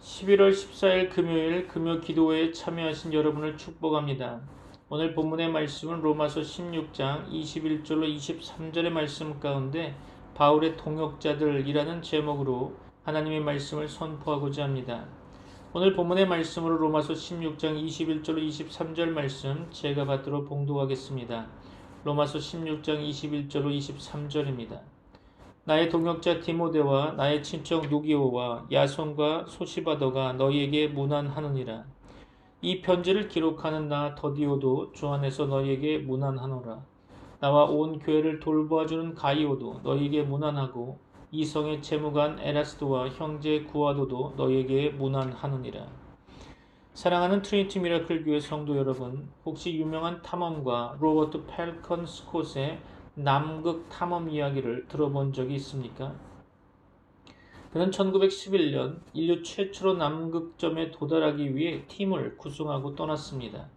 11월 14일 금요일 금요 기도회에 참여하신 여러분을 축복합니다. 오늘 본문의 말씀은 로마서 16장 21절로 23절의 말씀 가운데 바울의 동역자들이라는 제목으로 하나님의 말씀을 선포하고자 합니다. 오늘 본문의 말씀으로 로마서 16장 21절로 23절 말씀 제가 받들어 봉독하겠습니다. 로마서 16장 21절로 23절입니다. 나의 동역자 디모데와 나의 친척 누기오와 야손과 소시바더가 너희에게 문안하느니라. 이 편지를 기록하는 나 더디오도 주 안에서 너희에게 문안하노라. 나와 온 교회를 돌보아주는 가이오도 너희에게 문안하고 이성의 재무관 에라스도와 형제 구아도도 너희에게 문안하느니라. 사랑하는 트리니티 미라클 교회 성도 여러분, 혹시 유명한 탐험가 로버트 펠컨 스콧의 남극 탐험 이야기를 들어본 적이 있습니까? 그는 1911년 인류 최초로 남극점에 도달하기 위해 팀을 구성하고 떠났습니다.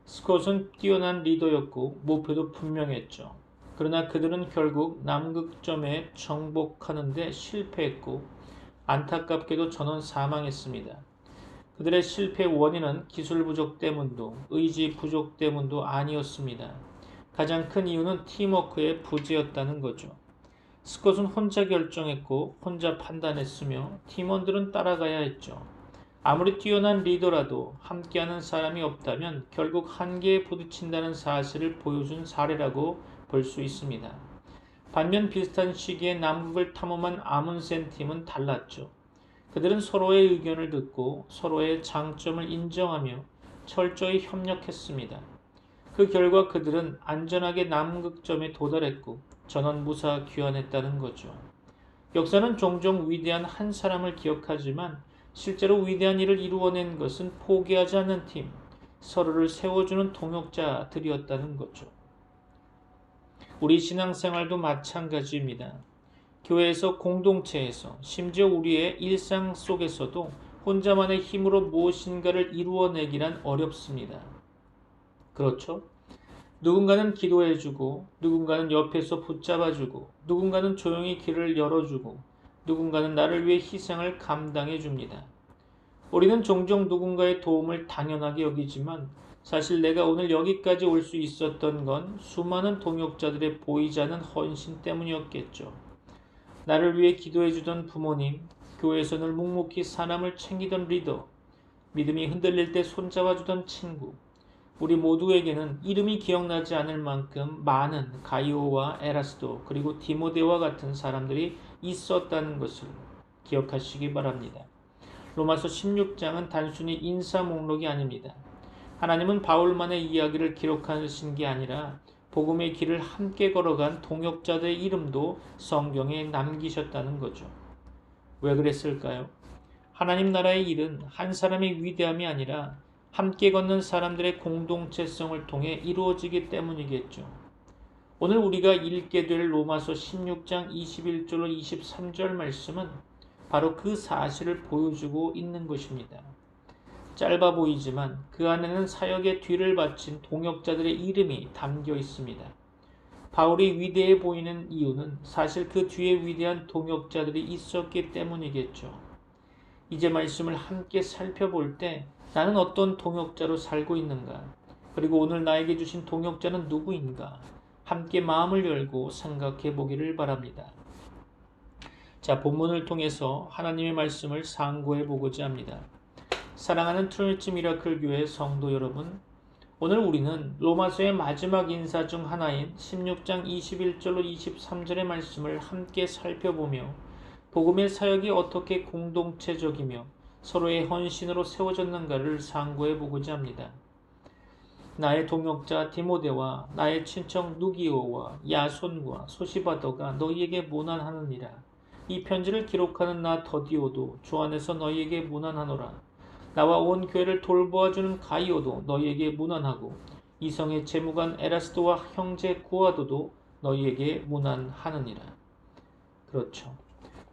스콧은 뛰어난 리더였고 목표도 분명했죠. 그러나 그들은 결국 남극점에 정복하는 데 실패했고 안타깝게도 전원 사망했습니다. 그들의 실패 원인은 기술 부족 때문도 의지 부족 때문도 아니었습니다. 가장 큰 이유는 팀워크의 부재였다는 거죠. 스콧은 혼자 결정했고 혼자 판단했으며 팀원들은 따라가야 했죠. 아무리 뛰어난 리더라도 함께하는 사람이 없다면 결국 한계에 부딪힌다는 사실을 보여준 사례라고 볼 수 있습니다. 반면 비슷한 시기에 남극을 탐험한 아문센 팀은 달랐죠. 그들은 서로의 의견을 듣고 서로의 장점을 인정하며 철저히 협력했습니다. 그 결과 그들은 안전하게 남극점에 도달했고 전원 무사 귀환했다는 거죠. 역사는 종종 위대한 한 사람을 기억하지만 실제로 위대한 일을 이루어낸 것은 포기하지 않는 팀, 서로를 세워주는 동역자들이었다는 거죠. 우리 신앙생활도 마찬가지입니다. 교회에서, 공동체에서, 심지어 우리의 일상 속에서도 혼자만의 힘으로 무엇인가를 이루어내기란 어렵습니다. 그렇죠? 누군가는 기도해주고, 누군가는 옆에서 붙잡아주고, 누군가는 조용히 길을 열어주고, 누군가는 나를 위해 희생을 감당해줍니다. 우리는 종종 누군가의 도움을 당연하게 여기지만 사실 내가 오늘 여기까지 올 수 있었던 건 수많은 동역자들의 보이지 않는 헌신 때문이었겠죠. 나를 위해 기도해주던 부모님, 교회에서 늘 묵묵히 사람을 챙기던 리더, 믿음이 흔들릴 때 손잡아주던 친구, 우리 모두에게는 이름이 기억나지 않을 만큼 많은 가이오와 에라스도 그리고 디모데와 같은 사람들이 있었다는 것을 기억하시기 바랍니다. 로마서 16장은 단순히 인사 목록이 아닙니다. 하나님은 바울만의 이야기를 기록하신 게 아니라 복음의 길을 함께 걸어간 동역자들의 이름도 성경에 남기셨다는 거죠. 왜 그랬을까요? 하나님 나라의 일은 한 사람의 위대함이 아니라 함께 걷는 사람들의 공동체성을 통해 이루어지기 때문이겠죠. 오늘 우리가 읽게 될 로마서 16장 21절로 23절 말씀은 바로 그 사실을 보여주고 있는 것입니다. 짧아 보이지만 그 안에는 사역의 뒤를 바친 동역자들의 이름이 담겨 있습니다. 바울이 위대해 보이는 이유는 사실 그 뒤에 위대한 동역자들이 있었기 때문이겠죠. 이제 말씀을 함께 살펴볼 때 나는 어떤 동역자로 살고 있는가? 그리고 오늘 나에게 주신 동역자는 누구인가? 함께 마음을 열고 생각해 보기를 바랍니다. 자, 본문을 통해서 하나님의 말씀을 상고해 보고자 합니다. 사랑하는 트리니티 미라클 교회 성도 여러분, 오늘 우리는 로마서의 마지막 인사 중 하나인 16장 21절로 23절의 말씀을 함께 살펴보며 복음의 사역이 어떻게 공동체적이며 서로의 헌신으로 세워졌는가를 상고해 보고자 합니다. 나의 동역자 디모데와 나의 친척 누기오와 야손과 소시바더가 너희에게 문안하느니라. 이 편지를 기록하는 나 더디오도 주 안에서 너희에게 문안하노라. 나와 온 교회를 돌보아주는 가이오도 너희에게 문안하고 이성의 재무관 에라스도와 형제 구아도도 너희에게 문안하느니라. 그렇죠.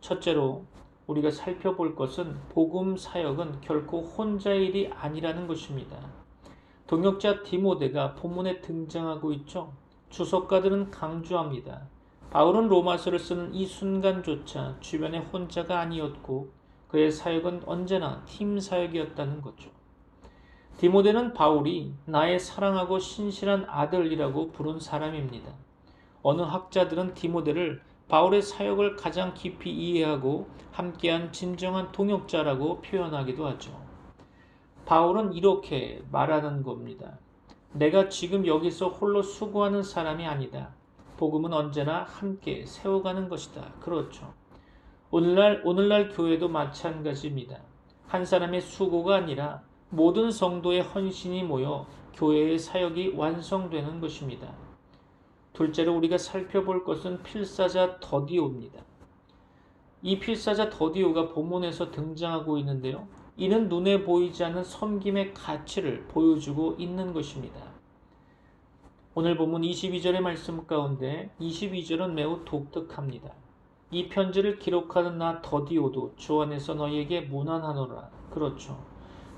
첫째로 우리가 살펴볼 것은 복음 사역은 결코 혼자의 일이 아니라는 것입니다. 동역자 디모데가 본문에 등장하고 있죠. 주석가들은 강조합니다. 바울은 로마서를 쓰는 이 순간조차 주변에 혼자가 아니었고 그의 사역은 언제나 팀 사역이었다는 거죠. 디모데는 바울이 나의 사랑하고 신실한 아들이라고 부른 사람입니다. 어느 학자들은 디모데를 바울의 사역을 가장 깊이 이해하고 함께한 진정한 동역자라고 표현하기도 하죠. 바울은 이렇게 말하는 겁니다. 내가 지금 여기서 홀로 수고하는 사람이 아니다. 복음은 언제나 함께 세워가는 것이다. 그렇죠. 오늘날 교회도 마찬가지입니다. 한 사람의 수고가 아니라 모든 성도의 헌신이 모여 교회의 사역이 완성되는 것입니다. 둘째로 우리가 살펴볼 것은 필사자 더디오입니다. 이 필사자 더디오가 본문에서 등장하고 있는데요. 이는 눈에 보이지 않는 섬김의 가치를 보여주고 있는 것입니다. 오늘 본문 22절의 말씀 가운데 22절은 매우 독특합니다. 이 편지를 기록하는 나 더디오도 주 안에서 너희에게 문안하노라. 그렇죠.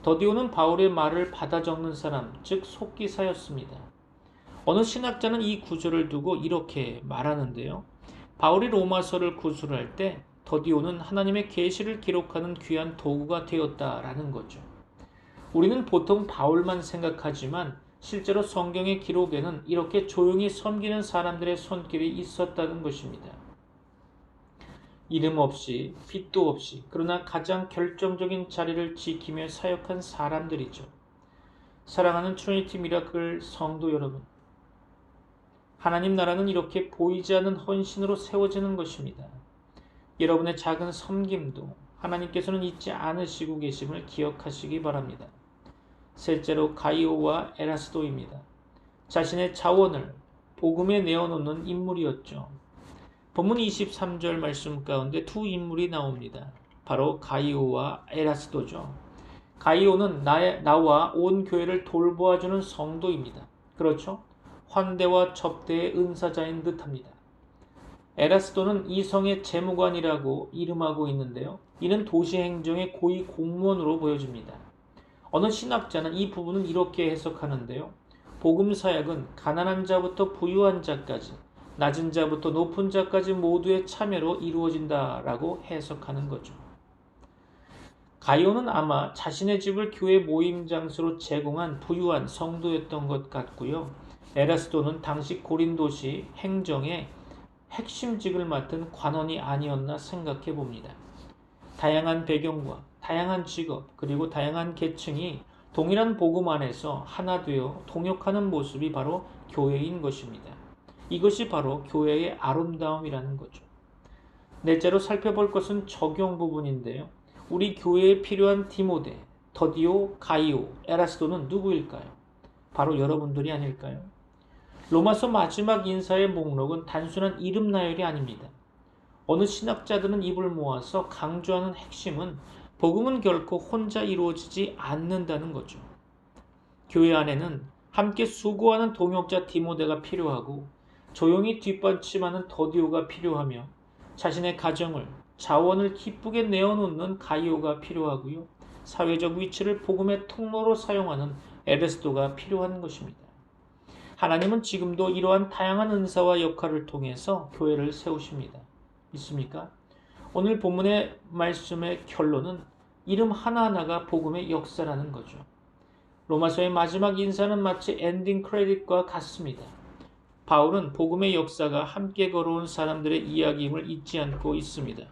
더디오는 바울의 말을 받아 적는 사람, 즉 속기사였습니다. 어느 신학자는 이 구절을 두고 이렇게 말하는데요. 바울이 로마서를 구술할 때 더디오는 하나님의 계시를 기록하는 귀한 도구가 되었다라는 거죠. 우리는 보통 바울만 생각하지만 실제로 성경의 기록에는 이렇게 조용히 섬기는 사람들의 손길이 있었다는 것입니다. 이름 없이 빛도 없이 그러나 가장 결정적인 자리를 지키며 사역한 사람들이죠. 사랑하는 트리니티 미라클 성도 여러분, 하나님 나라는 이렇게 보이지 않는 헌신으로 세워지는 것입니다. 여러분의 작은 섬김도 하나님께서는 잊지 않으시고 계심을 기억하시기 바랍니다. 셋째로 가이오와 에라스도입니다. 자신의 자원을 복음에 내어놓는 인물이었죠. 본문 23절 말씀 가운데 두 인물이 나옵니다. 바로 가이오와 에라스도죠. 가이오는 나와 온 교회를 돌보아주는 성도입니다. 그렇죠? 환대와 접대의 은사자인 듯합니다. 에라스도는 이성의 재무관이라고 이름하고 있는데요. 이는 도시행정의 고위 공무원으로 보여집니다. 어느 신학자는 이 부분은 이렇게 해석하는데요. 복음 사역은 가난한 자부터 부유한 자까지, 낮은 자부터 높은 자까지 모두의 참여로 이루어진다라고 해석하는 거죠. 가이오는 아마 자신의 집을 교회 모임 장소로 제공한 부유한 성도였던 것 같고요. 에라스도는 당시 고린도시 행정의 핵심직을 맡은 관원이 아니었나 생각해 봅니다. 다양한 배경과 다양한 직업 그리고 다양한 계층이 동일한 복음 안에서 하나 되어 동역하는 모습이 바로 교회인 것입니다. 이것이 바로 교회의 아름다움이라는 거죠. 넷째로 살펴볼 것은 적용 부분인데요. 우리 교회에 필요한 디모데, 더디오, 가이오, 에라스도는 누구일까요? 바로 여러분들이 아닐까요? 로마서 마지막 인사의 목록은 단순한 이름 나열이 아닙니다. 어느 신학자들은 입을 모아서 강조하는 핵심은 복음은 결코 혼자 이루어지지 않는다는 거죠. 교회 안에는 함께 수고하는 동역자 디모데가 필요하고 조용히 뒷받침하는 더디오가 필요하며 자신의 가정을 자원을 기쁘게 내어놓는 가이오가 필요하고요. 사회적 위치를 복음의 통로로 사용하는 에베스도가 필요한 것입니다. 하나님은 지금도 이러한 다양한 은사와 역할을 통해서 교회를 세우십니다. 있습니까? 오늘 본문의 말씀의 결론은 이름 하나하나가 복음의 역사라는 거죠. 로마서의 마지막 인사는 마치 엔딩 크레딧과 같습니다. 바울은 복음의 역사가 함께 걸어온 사람들의 이야기임을 잊지 않고 있습니다.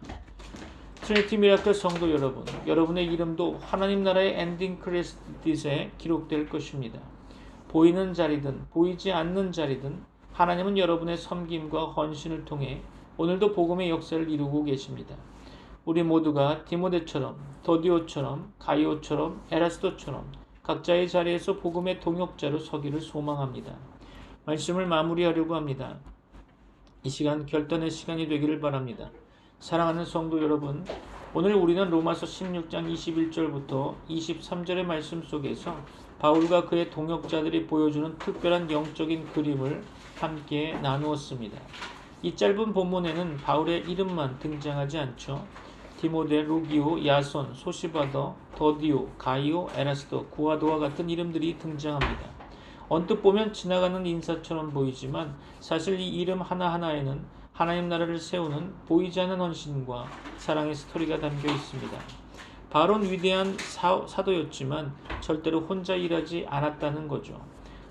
트리니티 미라클 성도 여러분, 여러분의 이름도 하나님 나라의 엔딩 크레딧에 기록될 것입니다. 보이는 자리든 보이지 않는 자리든 하나님은 여러분의 섬김과 헌신을 통해 오늘도 복음의 역사를 이루고 계십니다. 우리 모두가 디모데처럼, 더디오처럼, 가이오처럼, 에라스도처럼 각자의 자리에서 복음의 동역자로 서기를 소망합니다. 말씀을 마무리하려고 합니다. 이 시간 결단의 시간이 되기를 바랍니다. 사랑하는 성도 여러분, 오늘 우리는 로마서 16장 21절부터 23절의 말씀 속에서 바울과 그의 동역자들이 보여주는 특별한 영적인 그림을 함께 나누었습니다. 이 짧은 본문에는 바울의 이름만 등장하지 않죠. 디모데, 루기오, 야손, 소시바더, 더디오, 가이오, 에라스도, 구아도와 같은 이름들이 등장합니다. 언뜻 보면 지나가는 인사처럼 보이지만 사실 이 이름 하나하나에는 하나님 나라를 세우는 보이지 않는 헌신과 사랑의 스토리가 담겨 있습니다. 바울은 위대한 사도였지만 절대로 혼자 일하지 않았다는 거죠.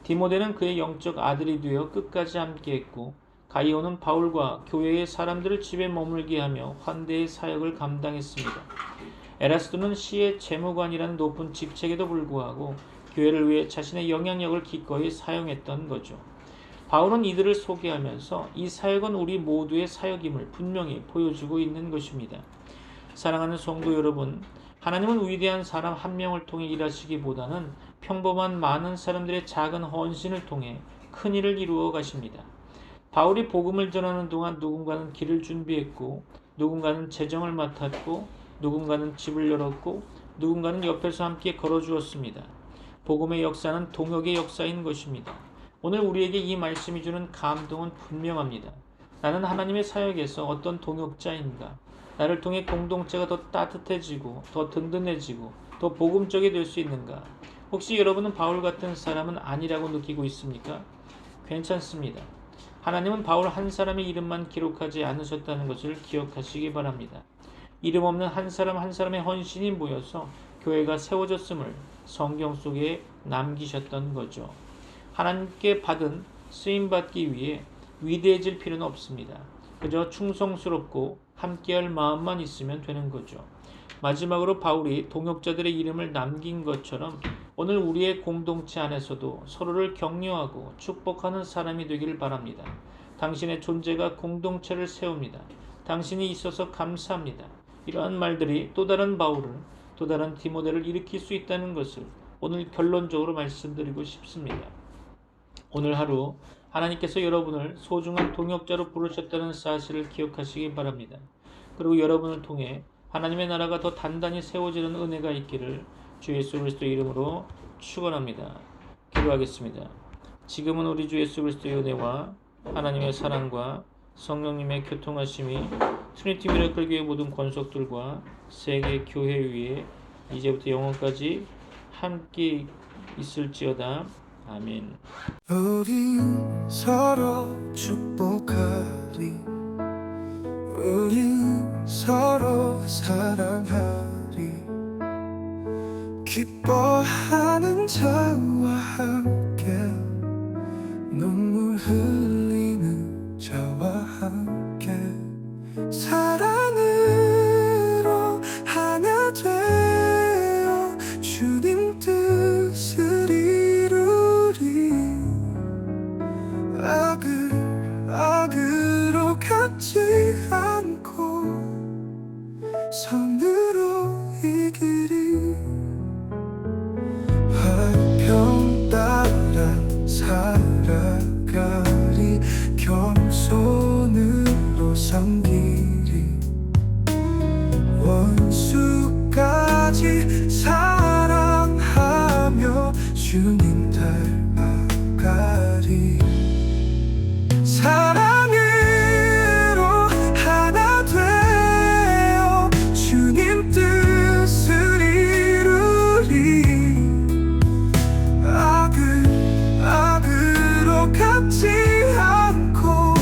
디모데는 그의 영적 아들이 되어 끝까지 함께했고, 가이오는 바울과 교회의 사람들을 집에 머물게 하며 환대의 사역을 감당했습니다. 에라스도는 시의 재무관이라는 높은 직책에도 불구하고 교회를 위해 자신의 영향력을 기꺼이 사용했던 거죠. 바울은 이들을 소개하면서 이 사역은 우리 모두의 사역임을 분명히 보여주고 있는 것입니다. 사랑하는 성도 여러분, 하나님은 위대한 사람 한 명을 통해 일하시기보다는 평범한 많은 사람들의 작은 헌신을 통해 큰 일을 이루어 가십니다. 바울이 복음을 전하는 동안 누군가는 길을 준비했고, 누군가는 재정을 맡았고, 누군가는 집을 열었고, 누군가는 옆에서 함께 걸어주었습니다. 복음의 역사는 동역의 역사인 것입니다. 오늘 우리에게 이 말씀이 주는 감동은 분명합니다. 나는 하나님의 사역에서 어떤 동역자인가? 나를 통해 공동체가 더 따뜻해지고 더 든든해지고 더 복음적이 될 수 있는가? 혹시 여러분은 바울 같은 사람은 아니라고 느끼고 있습니까? 괜찮습니다. 하나님은 바울 한 사람의 이름만 기록하지 않으셨다는 것을 기억하시기 바랍니다. 이름 없는 한 사람 한 사람의 헌신이 모여서 교회가 세워졌음을 성경 속에 남기셨던 거죠. 하나님께 받은 쓰임받기 위해 위대해질 필요는 없습니다. 그저 충성스럽고 함께할 마음만 있으면 되는 거죠. 마지막으로 바울이 동역자들의 이름을 남긴 것처럼 오늘 우리의 공동체 안에서도 서로를 격려하고 축복하는 사람이 되길 바랍니다. 당신의 존재가 공동체를 세웁니다. 당신이 있어서 감사합니다. 이러한 말들이 또 다른 바울을, 또 다른 디모데를 일으킬 수 있다는 것을 오늘 결론적으로 말씀드리고 싶습니다. 오늘 하루 하나님께서 여러분을 소중한 동역자로 부르셨다는 사실을 기억하시기 바랍니다. 그리고 여러분을 통해 하나님의 나라가 더 단단히 세워지는 은혜가 있기를 주 예수 그리스도의 이름으로 축원합니다. 기도하겠습니다. 지금은 우리 주 예수 그리스도의 은혜와 하나님의 사랑과 성령님의 교통하심이 트리니티 미라클 교회 모든 권속들과 세계 교회 위에 이제부터 영원까지 함께 있을지어다. 아멘. 우리 서로 축복하리, 우리 서로 사랑하리, 기뻐하는 자와 함께 눈물 흘리는 자와 함께 사랑으로 하나 되어 주님 뜻을 이루리. 악으로 갚지 않고 선으로 이기리. 화평 따라 살아가리, 겸손으로 섬기리, 원수까지 사랑하며 주님 닮아가리. 사랑으로 하나 되어 주님 뜻을 이루리. 악으로 갚지 않고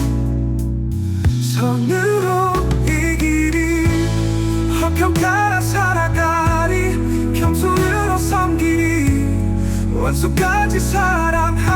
선으로 이기리. 화평 따라 살아가리, 겸손으로 섬기리, 원수까지 사랑하리.